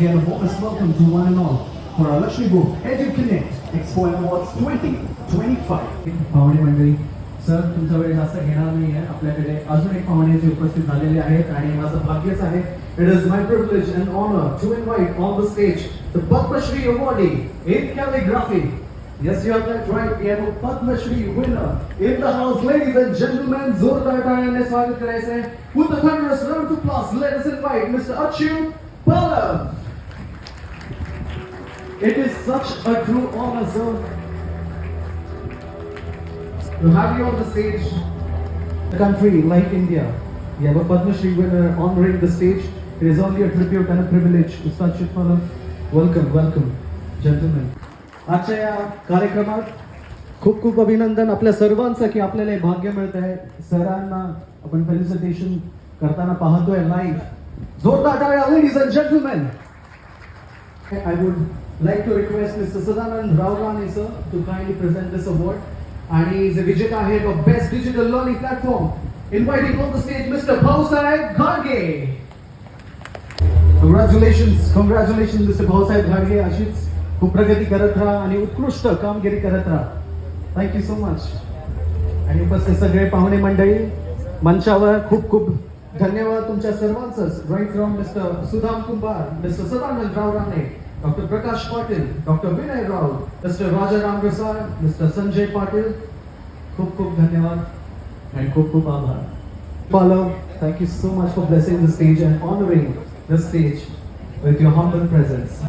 again a warmest welcome to one and all for our Lakshmi Book EduConnect Expo and Awards 2025. पाहुणे मंडळी, sir तुमचा वेळ जास्त घेणार नाही आहे. आपल्याकडे अजून एक पाहुणे जे उपस्थित झालेले आहेत आणि माझं भाग्यच आहे. It is my privilege and honor to invite on the stage the Padma Shri awardee in calligraphy. Yes, you have that right. We have a Padma Shri winner in the house, ladies and gentlemen. जोरदार टाळ्यांनी स्वागत करायचं आहे. With a thunderous round of applause, let us invite Mr. Achyut Pallav. It is such a true honor, sir, to have you on the stage. A country like India, we have a Padma Shri winner honoring the stage. It is only a tribute and a privilege. Mr. Achyut Pallav, welcome, welcome, gentlemen. आजच्या या कार्यक्रमात खूप खूप अभिनंदन आपल्या सर्वांचं की आपल्याला हे भाग्य मिळत आहे. सरांना आपण फेलिसिटेशन करताना पाहतोय लाईव्ह. जोरदार टाळ्या, ladies and gentlemen. I would like to request Mr. Sadanand Rawlani sir to kindly present this award. आणि जे विजेता आहेत of Best Digital Learning Platform, inviting on the stage Mr. Bhausaheb Ghadge. Congratulations, congratulations Mr. Bhausaheb Ghadge. अशीच खूप प्रगती करत राहा आणि उत्कृष्ट कामगिरी करत राहा. Thank you so much. आणि उपस्थित सगळे पाहुणे मंडळी मंचावर खूप खूप धन्यवाद तुमच्या सर्वांचं. Right from Mister Sudham Kumbhar, Mister Sadanand Rawrane, Doctor Prakash Patil, Doctor Vinay Rao, Mister Rajaram Prasad, Mister Sanjay Patil, खूप खूप धन्यवाद आणि खूप खूप आभार. Pallav, thank you so much for blessing the stage and honoring the stage with your humble presence.